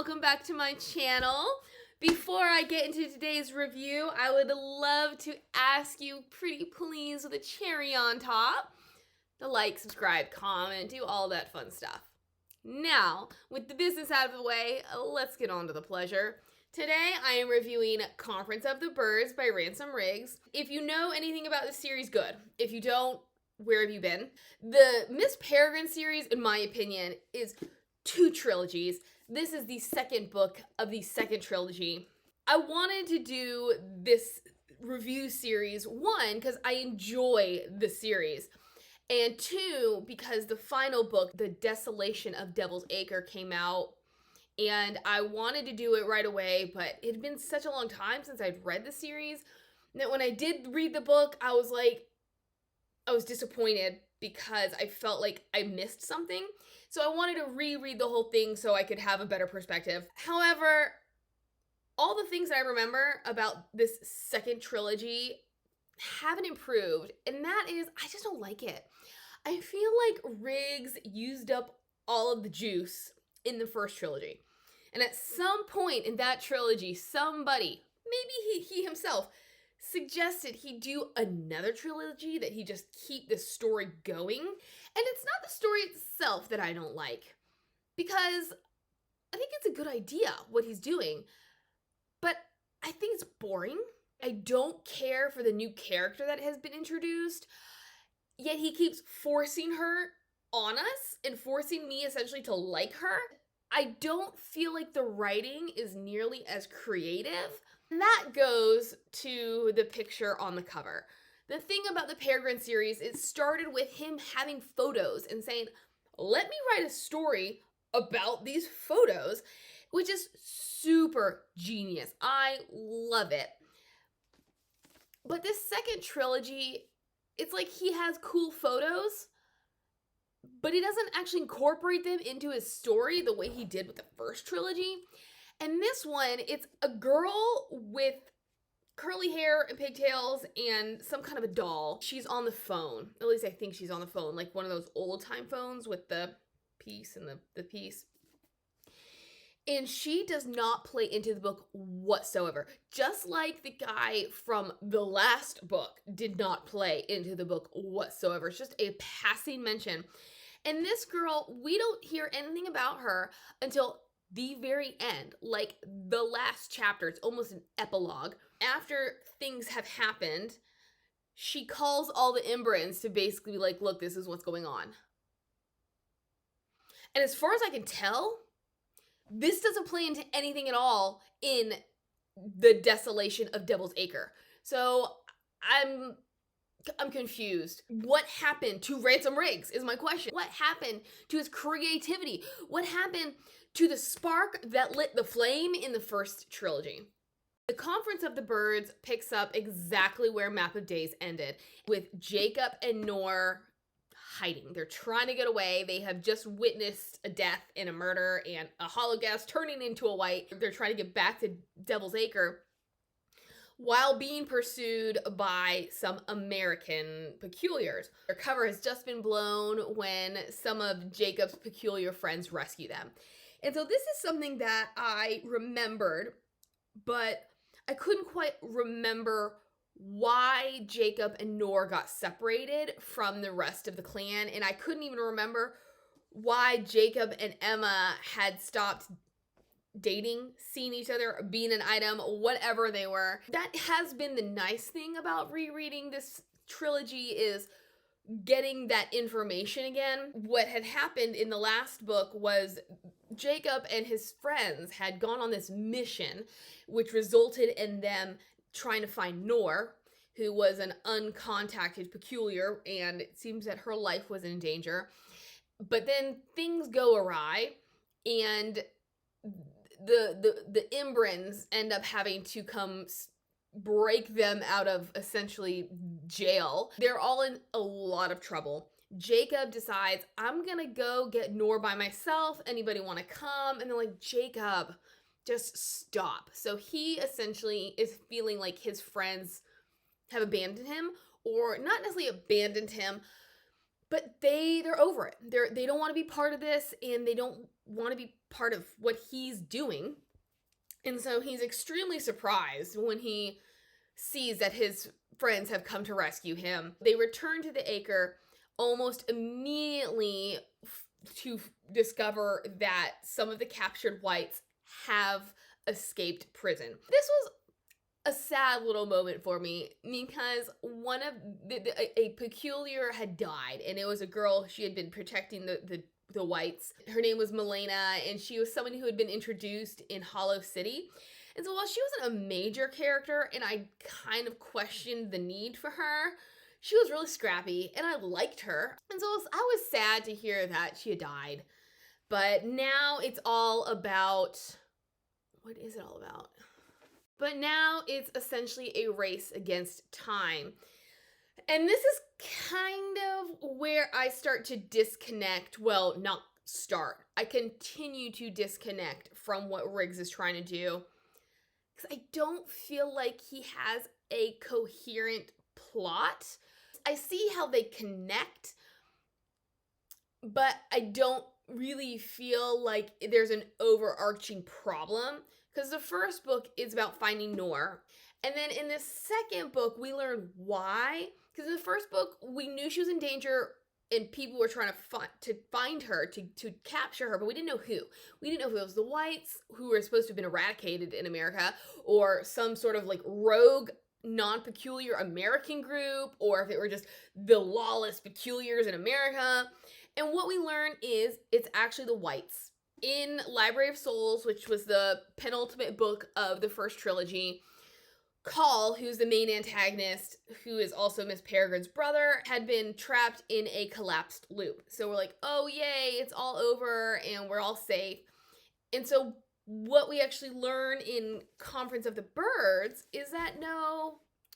welcome back to my channel. Before I get into today's review, I would love to ask you, pretty please, with a cherry on top, to like, subscribe, comment, do all that fun stuff. Now, with the business out of the way, let's get on to the pleasure. Today, I am reviewing Conference of the Birds by Ransom. If you know anything about this series, good. If you don't, where have you been? The Miss Peregrine series, in my opinion, is 2 trilogies. This is the second book of the second trilogy. I wanted to do this review series, 1, because I enjoy the series, and 2, because the final book, The Desolation of Devil's Acre, came out, and I wanted to do it right away, but it had been such a long time since I'd read the series that when I did read the book, I was disappointed because I felt like I missed something. So I wanted to reread the whole thing so I could have a better perspective. However, all the things I remember about this second trilogy haven't improved, and that is, I just don't like it. I feel like Riggs used up all of the juice in the first trilogy. And at some point in that trilogy, somebody, maybe he himself, suggested he do another trilogy, that he just keep the story going. And it's not the story itself that I don't like, because I think it's a good idea what he's doing, but I think it's boring. I don't care for the new character that has been introduced, yet he keeps forcing her on us and forcing me essentially to like her. I don't feel like the writing is nearly as creative. And that goes to the picture on the cover. The thing about the Peregrine series, it started with him having photos and saying, let me write a story about these photos, which is super genius. I love it. But this second trilogy, it's like he has cool photos, but he doesn't actually incorporate them into his story the way he did with the first trilogy. And this one, it's a girl with curly hair and pigtails and some kind of a doll. She's on the phone. At least I think she's on the phone, like one of those old-time phones with the piece and the piece. And she does not play into the book whatsoever. Just like the guy from the last book did not play into the book whatsoever. It's just a passing mention. And this girl, we don't hear anything about her until the very end, like the last chapter. It's almost an epilogue. After things have happened, she calls all the Imbrans to basically be like, look, this is what's going on. And as far as I can tell, this doesn't play into anything at all in The Desolation of Devil's Acre. So I'm confused. What happened to Ransom Riggs is my question. What happened to his creativity? What happened to the spark that lit the flame in the first trilogy? The Conference of the Birds picks up exactly where Map of Days ended, with Jacob and Noor hiding. They're trying to get away. They have just witnessed a death and a murder and a hologuest turning into a white. They're trying to get back to Devil's Acre while being pursued by some American peculiars. Their cover has just been blown when some of Jacob's peculiar friends rescue them. And so this is something that I remembered, but I couldn't quite remember why Jacob and Noor got separated from the rest of the clan, and I couldn't even remember why Jacob and Emma had stopped dating, seeing each other, being an item, whatever they were. That has been the nice thing about rereading this trilogy, is getting that information again. What had happened in the last book was Jacob and his friends had gone on this mission, which resulted in them trying to find Noor, who was an uncontacted peculiar, and it seems that her life was in danger. But then things go awry, and the Imbrans end up having to come break them out of essentially jail. They're all in a lot of trouble. Jacob decides, I'm gonna go get Noor by myself. Anybody want to come? And they're like, Jacob, just stop. So he essentially is feeling like his friends have abandoned him, or not necessarily abandoned him, But they're over it. They don't want to be part of this, and they don't want to be part of what he's doing. And so he's extremely surprised when he sees that his friends have come to rescue him. They return to the acre almost immediately to discover that some of the captured whites have escaped prison. This was a sad little moment for me because one of a peculiar had died, and it was a girl. She had been protecting the whites. Her name was Milena, and she was someone who had been introduced in Hollow City. And so while she wasn't a major character, and I kind of questioned the need for her, she was really scrappy, and I liked her. And so I was sad to hear that she had died. But now it's all about... what is it all about? But now it's essentially a race against time. And this is kind of where I start to disconnect. Well, not start. I continue to disconnect from what Riggs is trying to do. Because I don't feel like he has a coherent plot. I see how they connect, but I don't really feel like there's an overarching problem. Because the first book is about finding Noor. And then in the second book, we learn why. Because in the first book, we knew she was in danger and people were trying to find her, to capture her, but we didn't know who. We didn't know if it was the whites, who were supposed to have been eradicated in America, or some sort of like rogue, non-peculiar American group, or if it were just the lawless peculiars in America. And what we learn is it's actually the whites. In Library of Souls, which was the penultimate book of the first trilogy, Caul, who's the main antagonist, who is also Miss Peregrine's brother, had been trapped in a collapsed loop. So we're like, oh yay, it's all over and we're all safe. And so what we actually learn in Conference of the Birds is that no,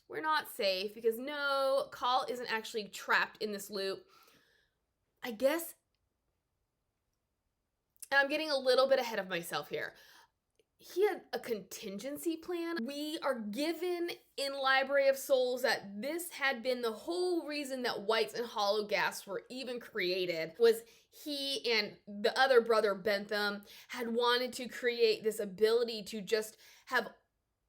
we're not safe, because no, Caul isn't actually trapped in this loop. I guess I'm getting a little bit ahead of myself here. He had a contingency plan. We are given in Library of Souls that this had been the whole reason that Whites and Hollow Gas were even created, was he and the other brother Bentham had wanted to create this ability to just have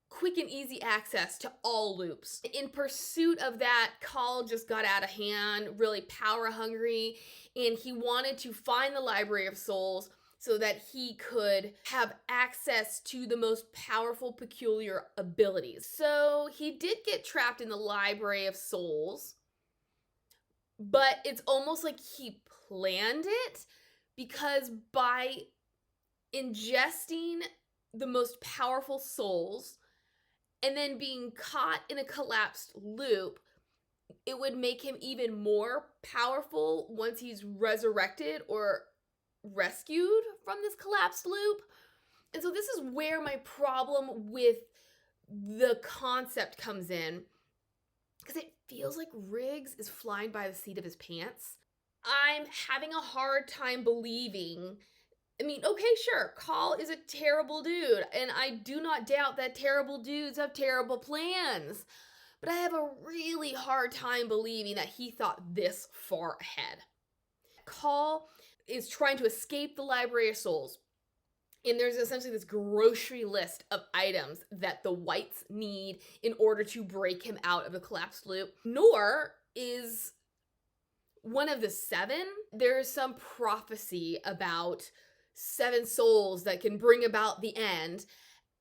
quick and easy access to all loops. In pursuit of that, Caul just got out of hand, really power hungry, and he wanted to find the Library of Souls so that he could have access to the most powerful, peculiar abilities. So he did get trapped in the Library of Souls, but it's almost like he planned it, because by ingesting the most powerful souls and then being caught in a collapsed loop, it would make him even more powerful once he's resurrected or rescued from this collapsed loop. And so this is where my problem with the concept comes in, because it feels like Riggs is flying by the seat of his pants. I'm having a hard time believing. I mean, okay, sure, Caul is a terrible dude, and I do not doubt that terrible dudes have terrible plans, but I have a really hard time believing that he thought this far ahead. Caul is trying to escape the Library of Souls, and there's essentially this grocery list of items that the whites need in order to break him out of a collapsed loop. Noor is one of the 7. There's some prophecy about 7 souls that can bring about the end.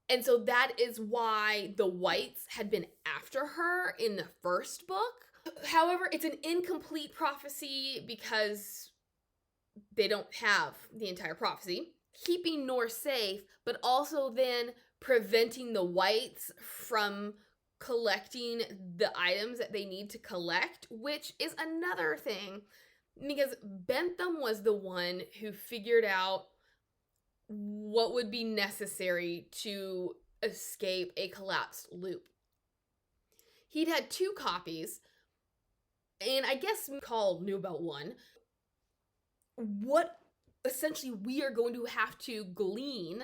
And so that is why the whites had been after her in the first book. However, it's an incomplete prophecy because they don't have the entire prophecy. Keeping Noor safe, but also then preventing the whites from collecting the items that they need to collect, which is another thing, because Bentham was the one who figured out what would be necessary to escape a collapsed loop. He'd had 2 copies, and I guess Caul knew about one. What essentially we are going to have to glean,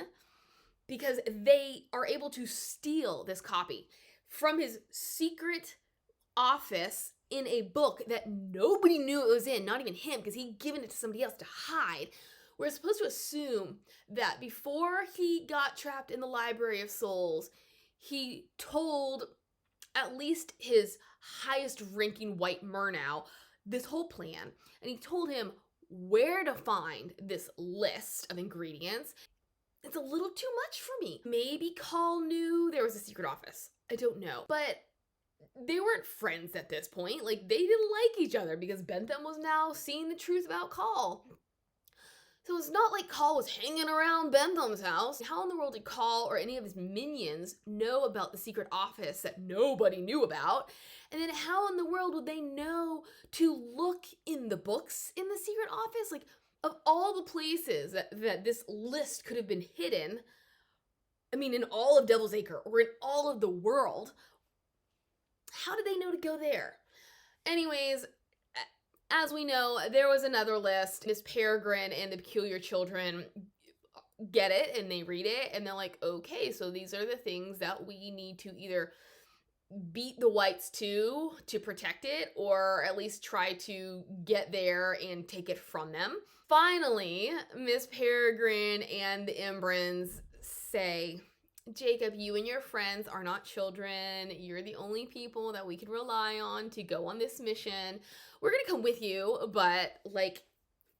because they are able to steal this copy from his secret office in a book that nobody knew it was in, not even him, because he'd given it to somebody else to hide. We're supposed to assume that before he got trapped in the Library of Souls, he told at least his highest ranking white Murnau this whole plan, and he told him where to find this list of ingredients. It's a little too much for me. Maybe Caul knew there was a secret office. I don't know. But they weren't friends at this point. Like, they didn't like each other because Bentham was now seeing the truth about Caul. So it's not like Caul was hanging around Bentham's house. How in the world did Caul or any of his minions know about the secret office that nobody knew about? And then how in the world would they know to look in the books in the secret office? Like, of all the places that this list could have been hidden, I mean, in all of Devil's Acre or in all of the world, how did they know to go there? Anyways, as we know, there was another list. Miss Peregrine and the Peculiar Children get it and they read it and they're like, okay, so these are the things that we need to either beat the whites to protect it, or at least try to get there and take it from them. Finally, Miss Peregrine and the Embrons say, Jacob, you and your friends are not children. You're the only people that we can rely on to go on this mission. We're gonna come with you, but like,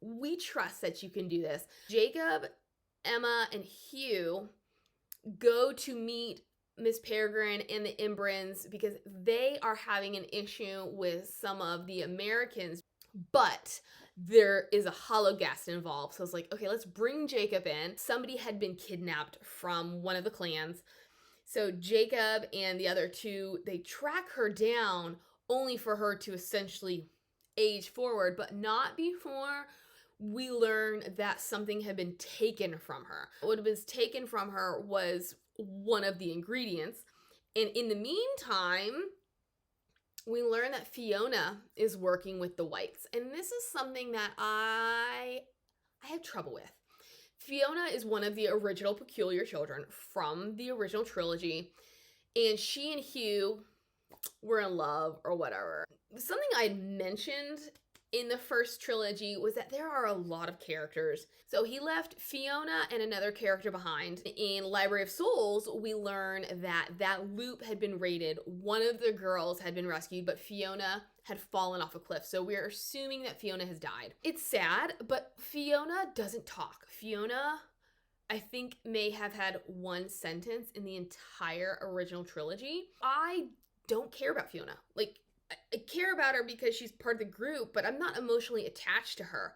we trust that you can do this. Jacob, Emma, and Hugh go to meet Miss Peregrine and the Embrons because they are having an issue with some of the Americans, but there is a hollow guest involved. So it's like, okay, let's bring Jacob in. Somebody had been kidnapped from one of the clans. So Jacob and the other two, they track her down only for her to essentially age forward, but not before we learn that something had been taken from her. What was taken from her was one of the ingredients. And in the meantime, we learn that Fiona is working with the whites. And this is something that I have trouble with. Fiona is one of the original Peculiar Children from the original trilogy. And she and Hugh were in love or whatever. Something I mentioned in the first trilogy was that there are a lot of characters. So he left Fiona and another character behind. In Library of Souls, we learn that that loop had been raided. One of the girls had been rescued, but Fiona had fallen off a cliff. So we're assuming that Fiona has died. It's sad, but Fiona doesn't talk. Fiona, I think, may have had one sentence in the entire original trilogy. I don't care about Fiona. Like, I care about her because she's part of the group, but I'm not emotionally attached to her.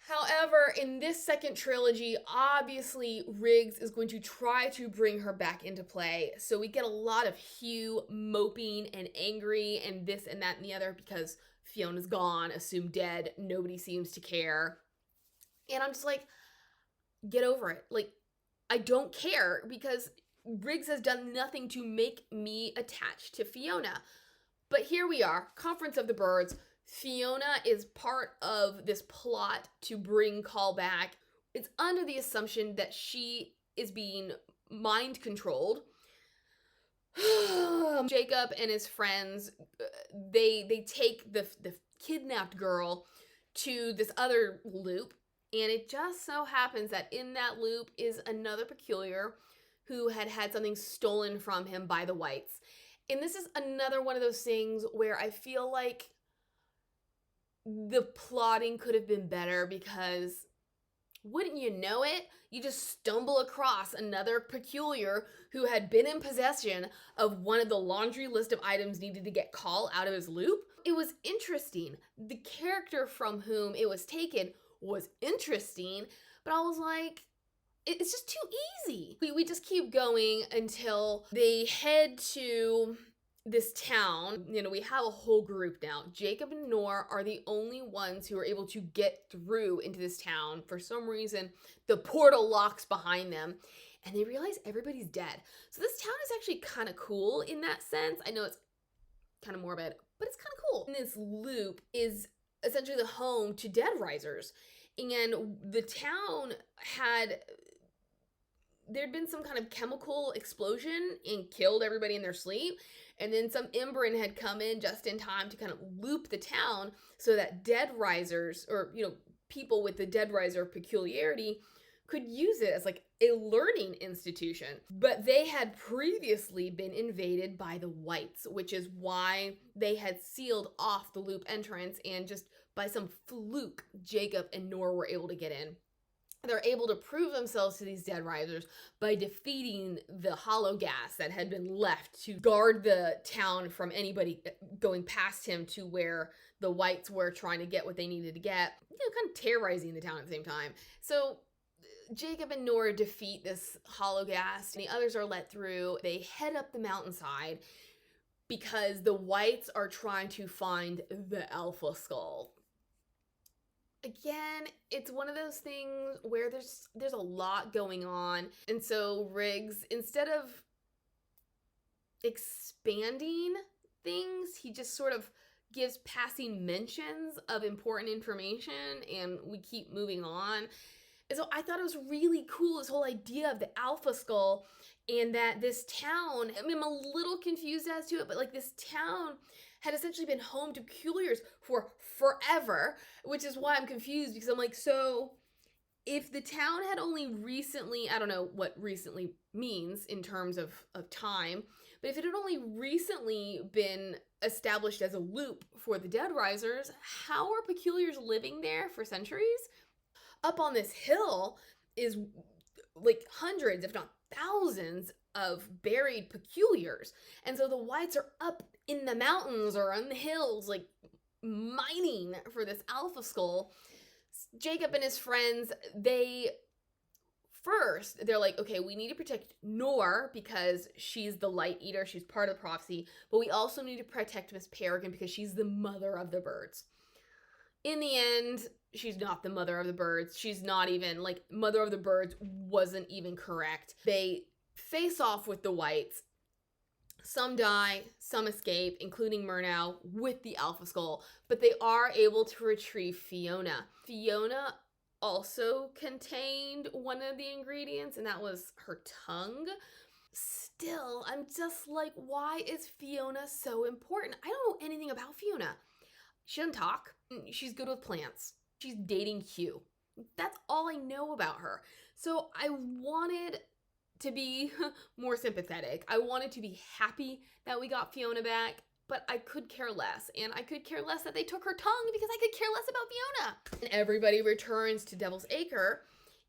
However, in this second trilogy, obviously Riggs is going to try to bring her back into play. So we get a lot of Hugh moping and angry and this and that and the other because Fiona's gone, assumed dead, nobody seems to care. And I'm just like, get over it. Like, I don't care because Riggs has done nothing to make me attached to Fiona. But here we are, Conference of the Birds. Fiona is part of this plot to bring Caul back. It's under the assumption that she is being mind controlled. Jacob and his friends, they take the kidnapped girl to this other loop. And it just so happens that in that loop is another Peculiar who had had something stolen from him by the whites. And this is another one of those things where I feel like the plotting could have been better because wouldn't you know it, you just stumble across another Peculiar who had been in possession of one of the laundry list of items needed to get Caul out of his loop. It was interesting. The character from whom it was taken was interesting, but I was like, it's just too easy. We just keep going until they head to this town. You know, we have a whole group now. Jacob and Nor are the only ones who are able to get through into this town. For some reason, the portal locks behind them and they realize everybody's dead. So this town is actually kind of cool in that sense. I know it's kind of morbid, but it's kind of cool. And this loop is essentially the home to dead risers. And the town had there'd been some kind of chemical explosion and killed everybody in their sleep. And then some Emberin had come in just in time to kind of loop the town so that dead risers, or, people with the dead riser peculiarity could use it as like a learning institution. But they had previously been invaded by the whites, which is why they had sealed off the loop entrance, and just by some fluke, Jacob and Nora were able to get in. They're able to prove themselves to these dead risers by defeating the hollow gas that had been left to guard the town from anybody going past him to where the whites were trying to get what they needed to get, kind of terrorizing the town at the same time. So Jacob and Nora defeat this hollow gas, and the others are let through. They head up the mountainside because the whites are trying to find the Alpha Skull. Again, it's one of those things where there's a lot going on. And so Riggs, instead of expanding things, he just sort of gives passing mentions of important information, and we keep moving on. And so I thought it was really cool, this whole idea of the Alpha Skull, and that this town, I mean, I'm a little confused as to it, but like this town had essentially been home to peculiars for forever, which is why I'm confused, because I'm like, so if the town had only recently, I don't know what recently means in terms of time, but if it had only recently been established as a loop for the Dead Risers, how are peculiars living there for centuries? Up on this hill is like hundreds, if not thousands, of buried peculiars. And so the whites are up in the mountains or on the hills, like mining for this Alpha Skull. Jacob and his friends, they're like, okay, we need to protect Nor because she's the Light Eater, she's part of the prophecy, but we also need to protect Miss Peregrine because she's the mother of the birds. In the end, she's not the mother of the birds. She's not even, like, mother of the birds wasn't even correct. They face off with the whites. Some die, some escape, including Murnau with the Alpha Skull, but they are able to retrieve Fiona. Fiona also contained one of the ingredients, and that was her tongue. Still, I'm just like, why is Fiona so important? I don't know anything about Fiona. She doesn't talk. She's good with plants. She's dating Hugh. That's all I know about her. So I wanted to be more sympathetic. I wanted to be happy that we got Fiona back, but I could care less. And I could care less that they took her tongue because I could care less about Fiona. And everybody returns to Devil's Acre,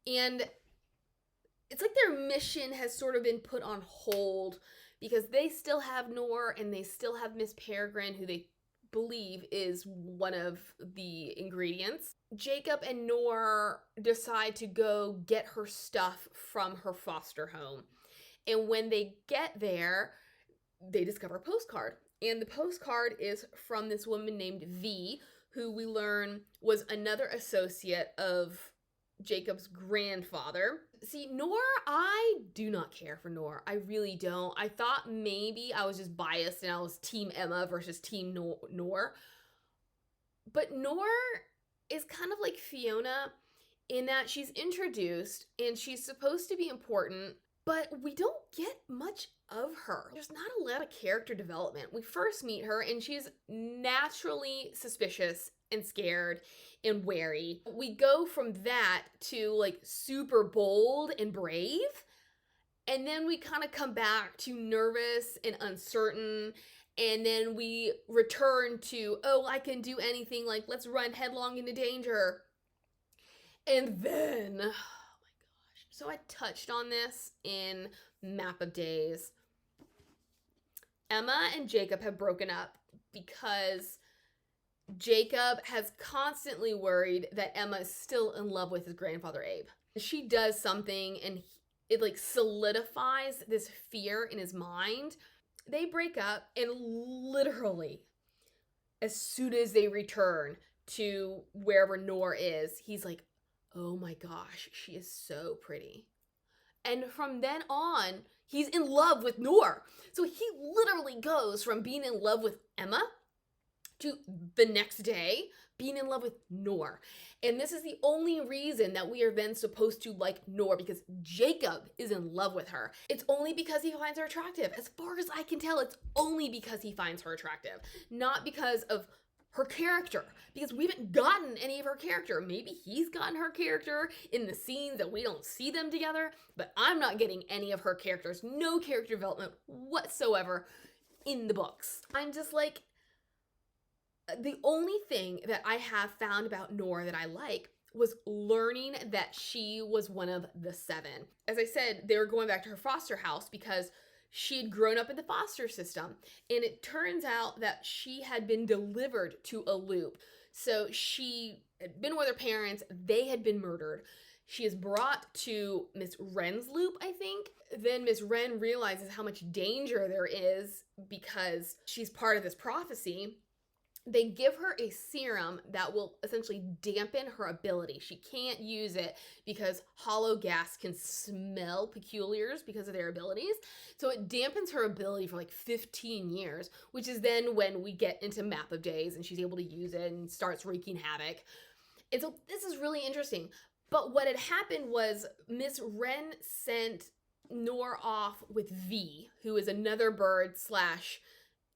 and it's like their mission has sort of been put on hold because they still have Nor and they still have Miss Peregrine, who they believe is one of the ingredients. Jacob and Nor decide to go get her stuff from her foster home. And when they get there, they discover a postcard. And the postcard is from this woman named V, who we learn was another associate of Jacob's grandfather. See, Nor, I do not care for Nor. I really don't. I thought maybe I was just biased and I was Team Emma versus Team Nor. But Nor is kind of like Fiona in that she's introduced and she's supposed to be important, but we don't get much of her. There's not a lot of character development. We first meet her and she's naturally suspicious and scared and wary. We go from that to like super bold and brave, and then we kind of come back to nervous and uncertain, and then we return to, oh, I can do anything, like let's run headlong into danger. And then, oh my gosh, so I touched on this in Map of Days. Emma and Jacob have broken up because Jacob has constantly worried that Emma is still in love with his grandfather Abe. She does something and it like solidifies this fear in his mind. They break up, and literally as soon as they return to wherever Nor is, he's like, oh my gosh, she is so pretty. And from then on, he's in love with Nor. So he literally goes from being in love with Emma to the next day being in love with Noor. And this is the only reason that we are then supposed to like Noor, because Jacob is in love with her. It's only because he finds her attractive. As far as I can tell, it's only because he finds her attractive, not because of her character, because we haven't gotten any of her character. Maybe he's gotten her character in the scenes that we don't see them together, but I'm not getting any of her characters. No character development whatsoever in the books. I'm just like, the only thing that I have found about Noor that I like was learning that she was one of the 7. As I said, they were going back to her foster house because she had grown up in the foster system. And it turns out that she had been delivered to a loop. So she had been with her parents. They had been murdered. She is brought to Miss Wren's loop, I think. Then Miss Wren realizes how much danger there is because she's part of this prophecy. They give her a serum that will essentially dampen her ability. She can't use it because hollow gas can smell peculiars because of their abilities. So it dampens her ability for like 15 years, which is then when we get into Map of Days and she's able to use it and starts wreaking havoc. And so this is really interesting. But what had happened was Miss Wren sent Noor off with V, who is another bird /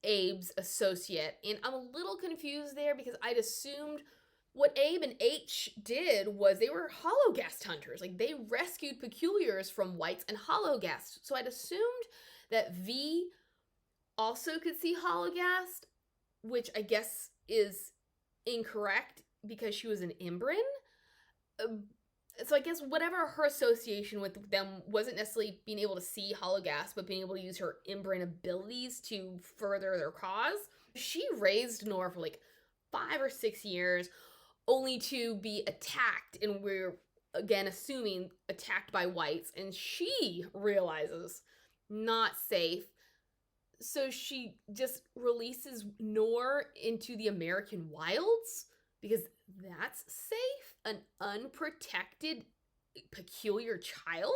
Abe's associate. And I'm a little confused there because I'd assumed what Abe and H did was they were hologhast hunters. Like, they rescued peculiars from whites and hologhast. So I'd assumed that V also could see hologhast, which I guess is incorrect because she was an Imbrin. So I guess whatever her association with them wasn't necessarily being able to see hologhast, but being able to use her Imbrin abilities to further their cause. She raised Noor for like 5 or 6 years, only to be attacked, and we're again assuming attacked by whites, and she realizes not safe. So she just releases Noor into the American wilds because that's safe? An unprotected, peculiar child?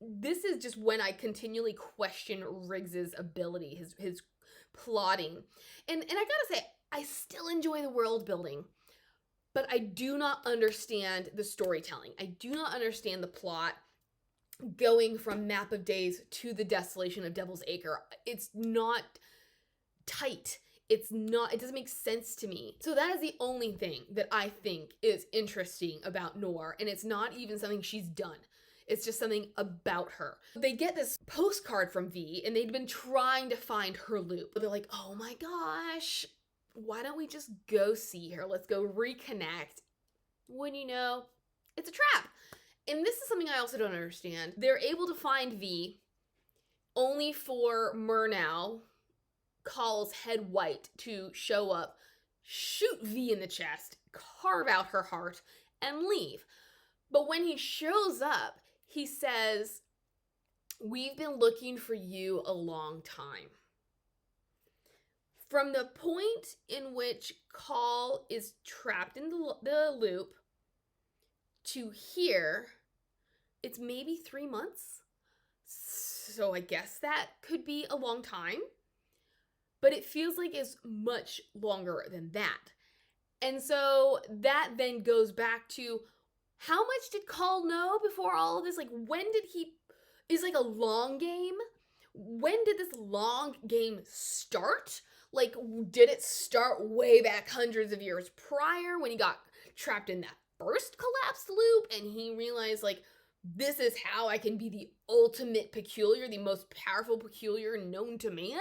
This is just when I continually question Riggs's ability, his plotting. And I gotta say, I still enjoy the world building, but I do not understand the storytelling. I do not understand the plot going from Map of Days to the Desolation of Devil's Acre. It's not tight. It doesn't make sense to me. So that is the only thing that I think is interesting about Noor, and it's not even something she's done. It's just something about her. They get this postcard from V, and they'd been trying to find her loop. They're like, oh my gosh, why don't we just go see her? Let's go reconnect. When you know, it's a trap. And this is something I also don't understand. They're able to find V only for Murnau, Caul's head white, to show up, shoot V in the chest, carve out her heart, and leave. But when he shows up, he says, we've been looking for you a long time. From the point in which Caul is trapped in the loop to here, it's maybe 3 months. So I guess that could be a long time. But it feels like it's much longer than that. And so that then goes back to, how much did Caul know before all of this? Like, when did he, is like a long game? When did this long game start? Like, did it start way back hundreds of years prior when he got trapped in that first collapsed loop and he realized, like, this is how I can be the ultimate peculiar, the most powerful peculiar known to man?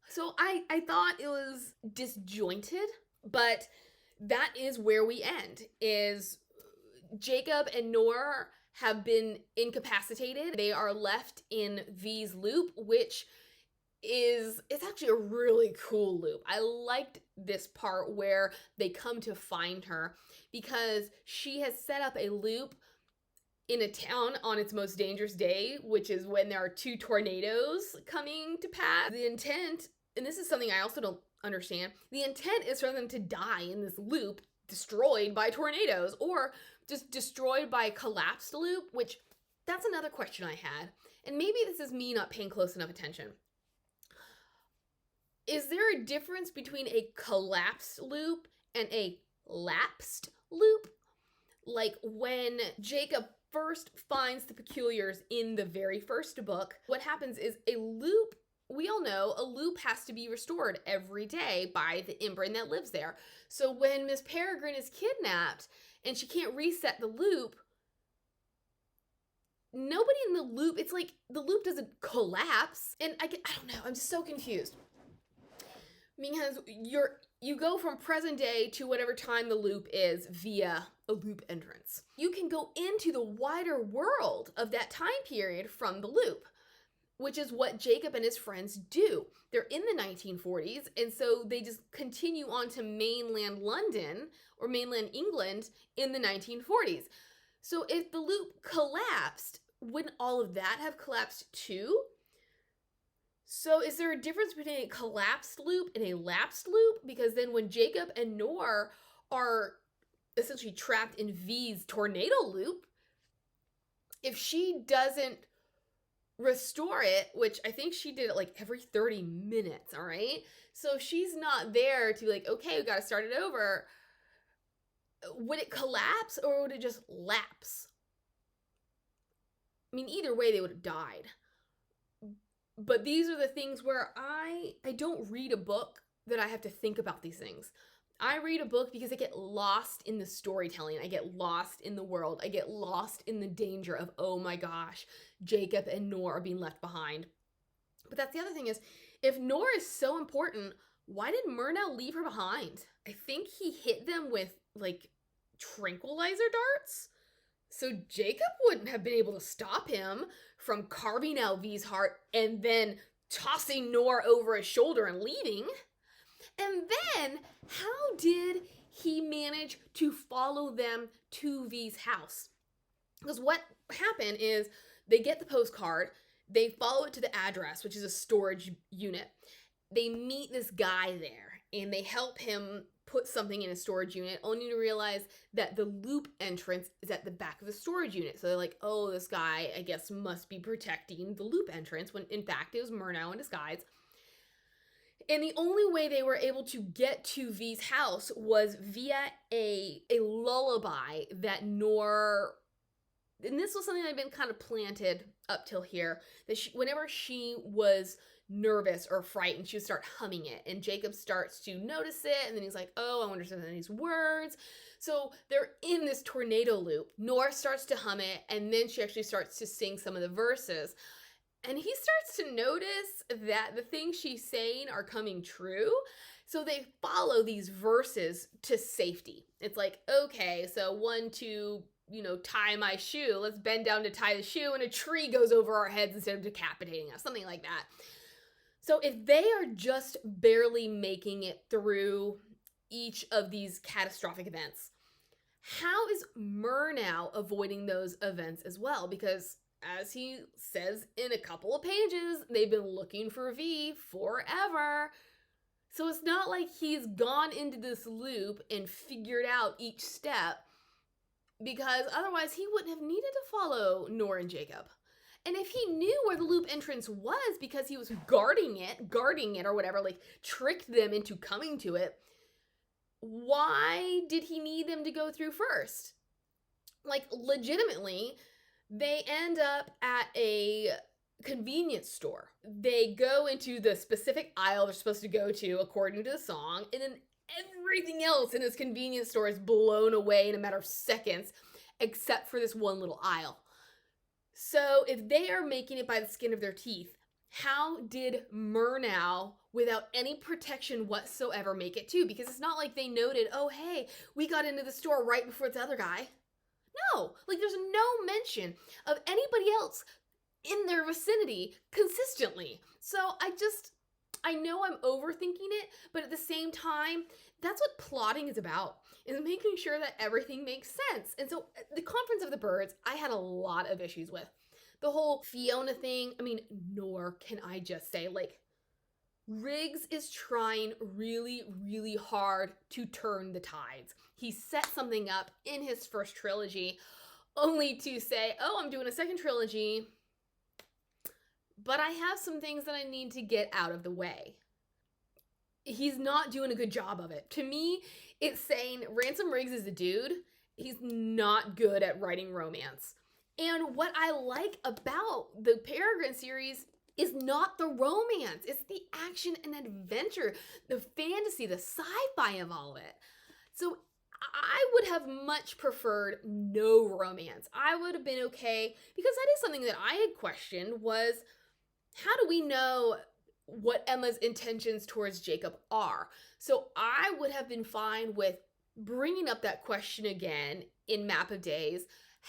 So I thought it was disjointed, but that is where we end, is Jacob and Noor have been incapacitated. They are left in V's loop, which it's actually a really cool loop. I liked this part where they come to find her because she has set up a loop in a town on its most dangerous day, which is when there are 2 tornadoes coming to pass. The intent, and this is something I also don't understand, the intent is for them to die in this loop, destroyed by tornadoes, or just destroyed by a collapsed loop, which, that's another question I had. And maybe this is me not paying close enough attention. Is there a difference between a collapsed loop and a lapsed loop? Like when Jacob first finds the peculiars in the very first book, what happens is a loop, we all know a loop has to be restored every day by the inbred that lives there. So when Miss Peregrine is kidnapped and she can't reset the loop, nobody in the loop, it's like the loop doesn't collapse. And I don't know, I'm just so confused. Because you go from present day to whatever time the loop is via a loop entrance. You can go into the wider world of that time period from the loop, which is what Jacob and his friends do. They're in the 1940s, and so they just continue on to mainland London or mainland England in the 1940s. So if the loop collapsed, wouldn't all of that have collapsed too? So is there a difference between a collapsed loop and a lapsed loop? Because then when Jacob and Nor are essentially trapped in V's tornado loop, if she doesn't restore it, which I think she did it like every 30 minutes, all right? So if she's not there to be like, okay, we gotta start it over, would it collapse or would it just lapse? I mean, either way, they would have died. But these are the things where I don't read a book that I have to think about these things. I read a book because I get lost in the storytelling. I get lost in the world. I get lost in the danger of, oh my gosh, Jacob and Nor are being left behind. But that's the other thing is, if Nor is so important, why did Murnau leave her behind? I think he hit them with, like, tranquilizer darts? So Jacob wouldn't have been able to stop him from carving out V's heart and then tossing Nor over his shoulder and leaving. And then, how did he manage to follow them to V's house? Because what happened is they get the postcard, they follow it to the address, which is a storage unit. They meet this guy there, and they help him put something in a storage unit, only to realize that the loop entrance is at the back of the storage unit. So they're like, oh, this guy, I guess, must be protecting the loop entrance, when in fact it was Murnau in disguise. And the only way they were able to get to V's house was via a lullaby that Nor, and this was something that had been kind of planted up till here, that whenever she was nervous or frightened, she would start humming it, and Jacob starts to notice it, and then he's like, oh, I wonder if there's any of these words. So they're in this tornado loop. Nor starts to hum it, and then she actually starts to sing some of the verses, and he starts to notice that the things she's saying are coming true. So they follow these verses to safety. It's like, okay, so 1, 2, tie my shoe. Let's bend down to tie the shoe, and a tree goes over our heads instead of decapitating us, something like that. So if they are just barely making it through each of these catastrophic events, how is Murnau avoiding those events as well? Because as he says in a couple of pages, they've been looking for V forever. So it's not like he's gone into this loop and figured out each step, because otherwise he wouldn't have needed to follow Nor and Jacob. And if he knew where the loop entrance was because he was guarding it or whatever, like tricked them into coming to it, why did he need them to go through first? Like, legitimately, they end up at a convenience store. They go into the specific aisle they're supposed to go to according to the song, and then everything else in this convenience store is blown away in a matter of seconds, except for this one little aisle. So if they are making it by the skin of their teeth, how did Murnau, without any protection whatsoever, make it too? Because it's not like they noted, oh, hey, we got into the store right before the other guy. No, like there's no mention of anybody else in their vicinity consistently. So I know I'm overthinking it, but at the same time, that's what plotting is about, is making sure that everything makes sense. And so the Conference of the Birds, I had a lot of issues with. The whole Fiona thing, I mean, nor can I just say, like, Riggs is trying really, really hard to turn the tides. He set something up in his first trilogy only to say, oh, I'm doing a second trilogy, but I have some things that I need to get out of the way. he's not doing a good job of it. To me, it's saying Ransom Riggs is a dude. He's not good at writing romance. And what I like about the Peregrine series is not the romance, it's the action and adventure, the fantasy, the sci-fi of all of it. So I would have much preferred no romance. I would have been okay, because that is something that I had questioned, was how do we know what Emma's intentions towards Jacob are? So I would have been fine with bringing up that question again in Map of Days,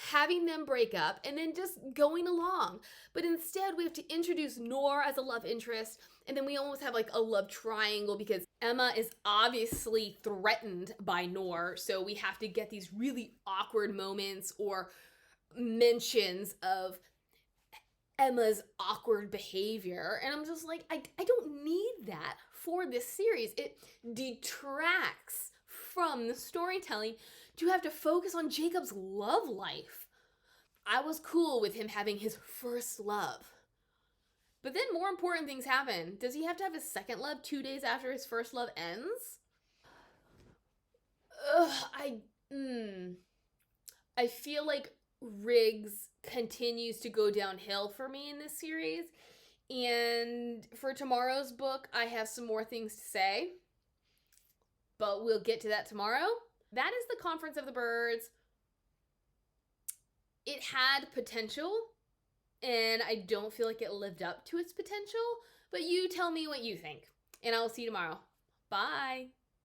having them break up, and then just going along. But instead, we have to introduce Nor as a love interest, and then we almost have like a love triangle because Emma is obviously threatened by Nor, so we have to get these really awkward moments or mentions of Emma's awkward behavior. And I'm just like, I don't need that for this series. It detracts from the storytelling to have to focus on Jacob's love life. I was cool with him having his first love. But then more important things happen. Does he have to have his second love 2 days after his first love ends? Ugh, I feel like Riggs continues to go downhill for me in this series. And for tomorrow's book, I have some more things to say. But we'll get to that tomorrow. That is the Conference of the Birds. It had potential, and I don't feel like it lived up to its potential. But you tell me what you think, and I'll see you tomorrow. Bye.